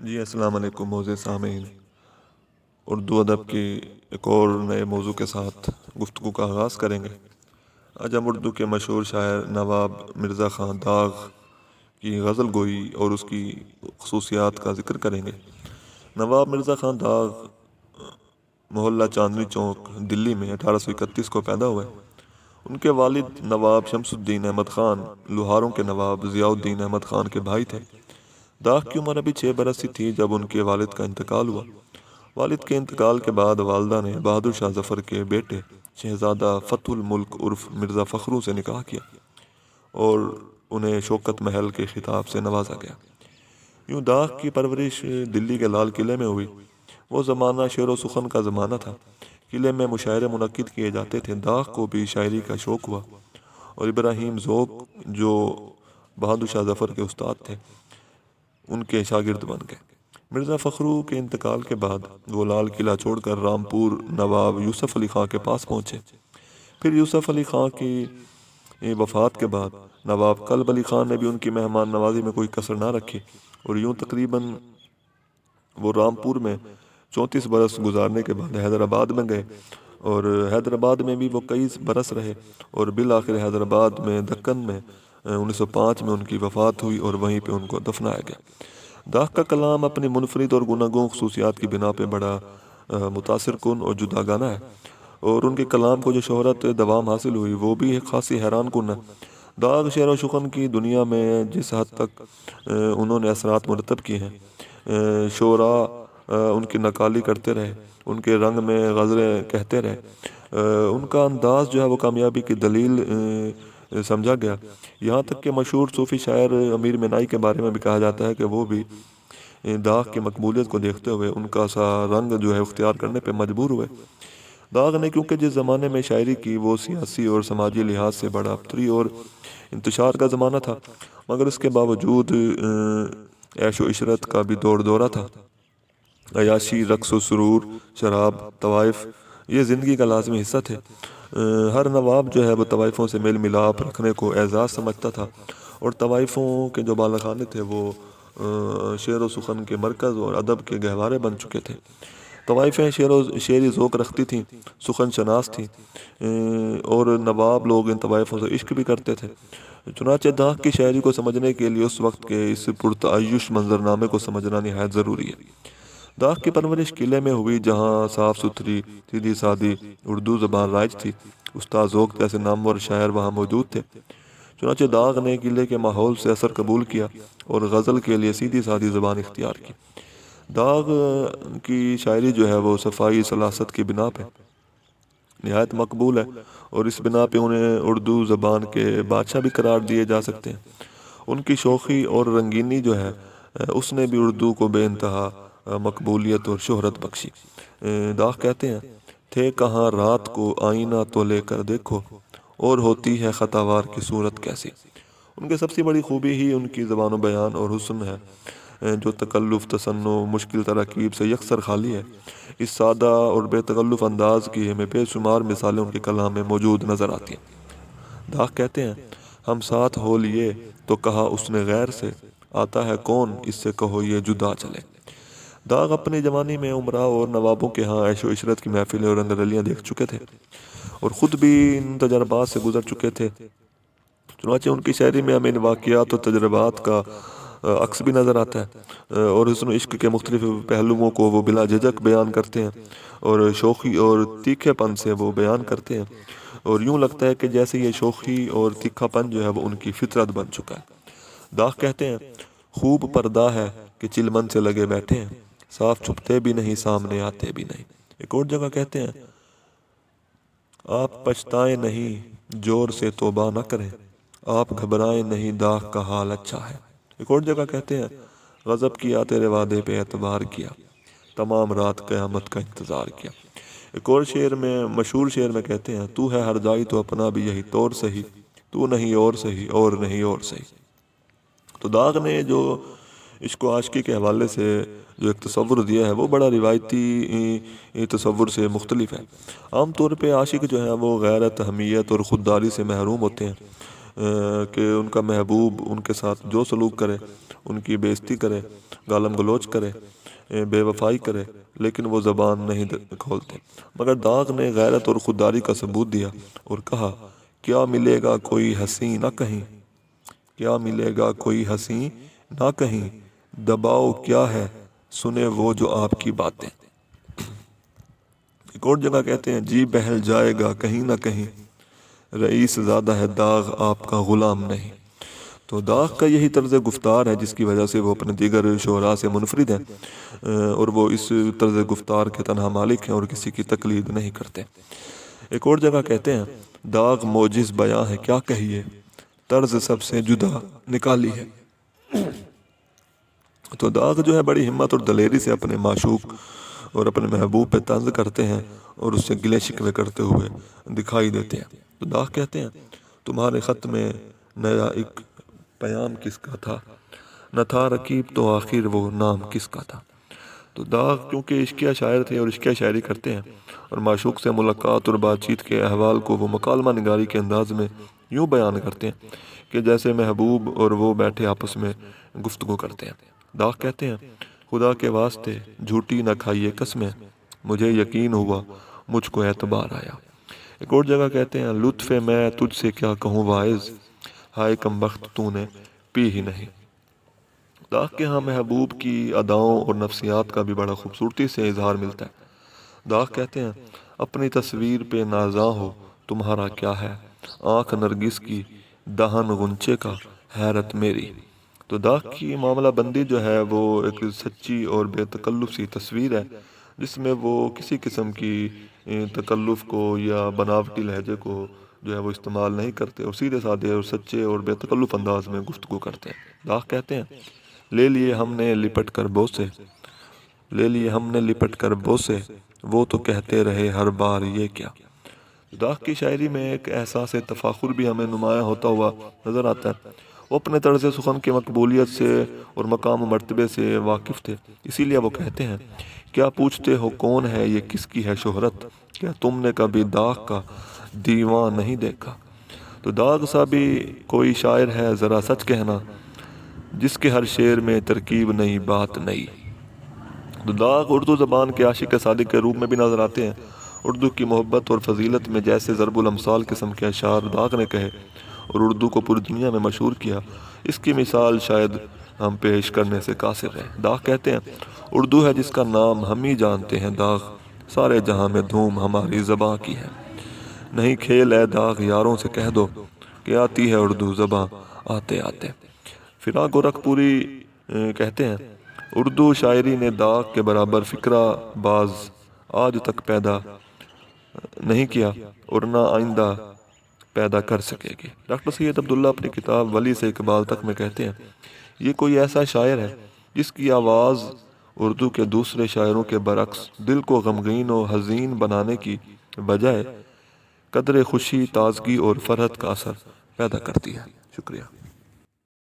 جی السلام علیکم معزز سامعین۔ اردو ادب کی ایک اور نئے موضوع کے ساتھ گفتگو کا آغاز کریں گے۔ آج ہم اردو کے مشہور شاعر نواب مرزا خان داغ کی غزل گوئی اور اس کی خصوصیات کا ذکر کریں گے۔ نواب مرزا خان داغ محلہ چاندنی چوک دلی میں 1831 کو پیدا ہوئے۔ ان کے والد نواب شمس الدین احمد خان لوہاروں کے نواب ضیاء الدین احمد خان کے بھائی تھے۔ داغ کی عمر ابھی 6 برس ہی تھی جب ان کے والد کا انتقال ہوا۔ والد کے انتقال کے بعد والدہ نے بہادر شاہ ظفر کے بیٹے شہزادہ فتح الملک عرف مرزا فخرو سے نکاح کیا اور انہیں شوکت محل کے خطاب سے نوازا گیا۔ یوں داغ کی پرورش دلی کے لال قلعے میں ہوئی۔ وہ زمانہ شعر و سخن کا زمانہ تھا۔ قلعے میں مشاعرے منعقد کیے جاتے تھے۔ داغ کو بھی شاعری کا شوق ہوا اور ابراہیم ذوق جو بہادر شاہ ظفر کے استاد تھے ان کے شاگرد بن گئے۔ مرزا فخرو کے انتقال کے بعد وہ لال قلعہ چھوڑ کر رامپور نواب یوسف علی خاں کے پاس پہنچے۔ پھر یوسف علی خاں کی وفات کے بعد نواب قلب علی خان نے بھی ان کی مہمان نوازی میں کوئی کسر نہ رکھی اور یوں تقریباً وہ رامپور میں 34 برس گزارنے کے بعد حیدرآباد میں گئے اور حیدرآباد میں بھی وہ کئی برس رہے اور بالآخر حیدرآباد میں دکن میں 1905 میں ان کی وفات ہوئی اور وہیں پہ ان کو دفنایا گیا۔ داغ کا کلام اپنی منفرد اور گوناگون خصوصیات کی بنا پہ بڑا متاثر کن اور جداگانہ ہے اور ان کے کلام کو جو شہرت دوام حاصل ہوئی وہ بھی خاصی حیران کن ہے۔ داغ شعر و شخن کی دنیا میں جس حد تک انہوں نے اثرات مرتب کیے ہیں، شعراء ان کی نقالی کرتے رہے، ان کے رنگ میں غزلیں کہتے رہے، ان کا انداز جو ہے وہ کامیابی کی دلیل سمجھا گیا۔ یہاں تک کہ مشہور صوفی شاعر امیر منائی کے بارے میں بھی کہا جاتا ہے کہ وہ بھی داغ کی مقبولیت کو دیکھتے ہوئے ان کا سا رنگ جو ہے اختیار کرنے پہ مجبور ہوئے۔ داغ نے کیونکہ جس زمانے میں شاعری کی وہ سیاسی اور سماجی لحاظ سے بڑا ابتری اور انتشار کا زمانہ تھا، مگر اس کے باوجود عیش و عشرت کا بھی دورہ تھا۔ عیاشی، رقص و سرور، شراب، طوائف یہ زندگی کا لازمی حصہ تھے۔ ہر نواب جو ہے وہ طوائفوں سے میل ملاپ رکھنے کو اعزاز سمجھتا تھا اور طوائفوں کے جو بالا خانے تھے وہ شعر و سخن کے مرکز اور ادب کے گہوارے بن چکے تھے۔ طوائفیں شعری ذوق رکھتی تھیں، سخن شناس تھیں اور نواب لوگ ان طوائفوں سے عشق بھی کرتے تھے۔ چنانچہ داغ کی شاعری کو سمجھنے کے لیے اس وقت کے اس پرتعیش منظرنامے کو سمجھنا نہایت ضروری ہے۔ داغ کی پرورش قلعے میں ہوئی جہاں صاف ستھری سیدھی سادی اردو زبان رائج تھی۔ استاد ذوق جیسے نامور شاعر وہاں موجود تھے۔ چنانچہ داغ نے قلعے کے ماحول سے اثر قبول کیا اور غزل کے لیے سیدھی سادی زبان اختیار کی۔ داغ کی شاعری جو ہے وہ صفائی سلاست کی بنا پہ نہایت مقبول ہے اور اس بنا پہ انہیں اردو زبان کے بادشاہ بھی قرار دیے جا سکتے ہیں۔ ان کی شوخی اور رنگینی جو ہے اس نے بھی اردو کو بے انتہا مقبولیت اور شہرت بخشی۔ داغ کہتے ہیں، تھے کہاں رات کو آئینہ تو لے کر دیکھو، اور ہوتی ہے خطا وار کی صورت کیسی۔ ان کی سب سے بڑی خوبی ہی ان کی زبان و بیان اور حسن ہے جو تکلف، تصنع، مشکل تراکیب سے یکسر خالی ہے۔ اس سادہ اور بے تکلف انداز کی ہمیں بے شمار مثالیں ان کے کلام میں موجود نظر آتی ہیں۔ داغ کہتے ہیں، ہم ساتھ ہو لیے تو کہا اس نے غیر سے، آتا ہے کون اس سے کہو یہ جدا چلے۔ داغ اپنی جوانی میں امراء اور نوابوں کے ہاں عیش و عشرت کی محفلیں اور رنگ رلیاں دیکھ چکے تھے اور خود بھی ان تجربات سے گزر چکے تھے۔ چنانچہ ان کی شاعری میں ہمیں ان واقعات اور تجربات کا عکس بھی نظر آتا ہے اور حسن و عشق کے مختلف پہلوؤں کو وہ بلا جھجک بیان کرتے ہیں اور شوخی اور تیکھے پن سے وہ بیان کرتے ہیں اور یوں لگتا ہے کہ جیسے یہ شوخی اور تیکھا پن جو ہے وہ ان کی فطرت بن چکا ہے۔ داغ کہتے ہیں، خوب پردہ ہے کہ چلمن سے لگے بیٹھے ہیں، صاف چھپتے بھی نہیں سامنے آتے بھی نہیں۔ ایک اور جگہ کہتے ہیں، آپ پچھتائیں نہیں جور سے توبہ نہ کریں، آپ گھبرائیں نہیں داغ کا حال اچھا ہے۔ ایک اور جگہ کہتے ہیں، غضب کیا تیرے وعدے پہ اعتبار کیا، تمام رات قیامت کا انتظار کیا۔ ایک اور شعر میں، مشہور شعر میں کہتے ہیں، تو ہے ہر جائی تو اپنا بھی یہی طور سہی، تو نہیں اور سہی اور نہیں اور سہی۔ تو داغ نے جو عشق و عاشقی کے حوالے سے جو ایک تصور دیا ہے وہ بڑا روایتی تصور سے مختلف ہے۔ عام طور پہ عاشق جو ہے وہ غیرت، حمیت اور خودداری سے محروم ہوتے ہیں، کہ ان کا محبوب ان کے ساتھ جو سلوک کرے، ان کی بے عزتی کرے، گالم گلوچ کرے، بے وفائی کرے، لیکن وہ زبان نہیں کھولتے۔ مگر داغ نے غیرت اور خودداری کا ثبوت دیا اور کہا، کیا ملے گا کوئی ہنسی نہ کہیں، کیا ملے گا کوئی ہنسی نہ کہیں، دباؤ کیا ہے سنے وہ جو آپ کی باتیں۔ ایک اور جگہ کہتے ہیں، جی بہل جائے گا کہیں نہ کہیں، رئیس زیادہ ہے داغ آپ کا غلام نہیں۔ تو داغ کا یہی طرز گفتار ہے جس کی وجہ سے وہ اپنے دیگر شعراء سے منفرد ہیں، اور وہ اس طرز گفتار کے تنہا مالک ہیں اور کسی کی تقلید نہیں کرتے۔ ایک اور جگہ کہتے ہیں، داغ موجز بیاں ہے کیا کہیے، طرز سب سے جدا نکالی ہے۔ تو داغ جو ہے بڑی ہمت اور دلیری سے اپنے معشوق اور اپنے محبوب پہ طنز کرتے ہیں اور اس سے گلے شکوے کرتے ہوئے دکھائی دیتے ہیں۔ تو داغ کہتے ہیں، تمہارے خط میں نیا ایک پیام کس کا تھا، نہ تھا رکیب تو آخر وہ نام کس کا تھا۔ تو داغ کیونکہ عشقیہ شاعر تھے اور عشقیہ شاعری کرتے ہیں، اور معشوق سے ملاقات اور بات چیت کے احوال کو وہ مکالمہ نگاری کے انداز میں یوں بیان کرتے ہیں کہ جیسے محبوب اور وہ بیٹھے آپس میں گفتگو کرتے ہیں۔ داغ کہتے ہیں، خدا کے واسطے جھوٹی نہ کھائیے قسمیں، مجھے یقین ہوا مجھ کو اعتبار آیا۔ ایک اور جگہ کہتے ہیں، لطف میں تجھ سے کیا کہوں واعظ، ہائے کم بخت تو نے پی ہی نہیں۔ داغ کے ہاں محبوب کی اداؤں اور نفسیات کا بھی بڑا خوبصورتی سے اظہار ملتا ہے۔ داغ کہتے ہیں، اپنی تصویر پہ نازاں ہو تمہارا کیا ہے، آنکھ نرگس کی دہن غنچے کا حیرت میری۔ تو داغ کی معاملہ بندی جو ہے وہ ایک سچی اور بے تکلف سی تصویر ہے، جس میں وہ کسی قسم کی تکلف کو یا بناوٹی لہجے کو جو ہے وہ استعمال نہیں کرتے، اور سیدھے سادھے اور سچے اور بے تکلف انداز میں گفتگو کرتے ہیں۔ داغ کہتے ہیں، لے لیے ہم نے لپٹ کر بوسے، لے لیے ہم نے لپٹ کر بوسے، وہ تو کہتے رہے ہر بار یہ کیا۔ داغ کی شاعری میں ایک احساس تفاخر بھی ہمیں نمایاں ہوتا ہوا نظر آتا ہے۔ وہ اپنے طرز سخن کی مقبولیت سے اور مقام و مرتبے سے واقف تھے، اسی لیے وہ کہتے ہیں، کیا پوچھتے ہو کون ہے یہ کس کی ہے شہرت، کیا تم نے کبھی داغ کا دیوان نہیں دیکھا۔ تو داغ سا بھی کوئی شاعر ہے ذرا سچ کہنا، جس کے ہر شعر میں ترکیب نئی بات نئی۔ تو داغ اردو زبان کے عاشق صادق کے روپ میں بھی نظر آتے ہیں۔ اردو کی محبت اور فضیلت میں جیسے ضرب الامثال قسم کے اشعار داغ نے کہے اور اردو کو پوری دنیا میں مشہور کیا، اس کی مثال شاید ہم پیش کرنے سے قاصر ہیں۔ داغ کہتے ہیں، اردو ہے جس کا نام ہم ہی جانتے ہیں داغ، سارے جہاں میں دھوم ہماری زباں کی ہے۔ نہیں کھیل اے داغ یاروں سے کہہ دو کہ آتی ہے اردو زباں آتے آتے۔ فراق گورکھ پوری کہتے ہیں، اردو شاعری نے داغ کے برابر فکرہ باز آج تک پیدا نہیں کیا اور نہ آئندہ پیدا کر سکے گی۔ ڈاکٹر سید عبداللہ اپنی کتاب ولی سے اقبال تک میں کہتے ہیں، یہ کوئی ایسا شاعر ہے جس کی آواز اردو کے دوسرے شاعروں کے برعکس دل کو غمگین و حزین بنانے کی بجائے قدر خوشی، تازگی اور فرحت کا اثر پیدا کرتی ہے۔ شکریہ۔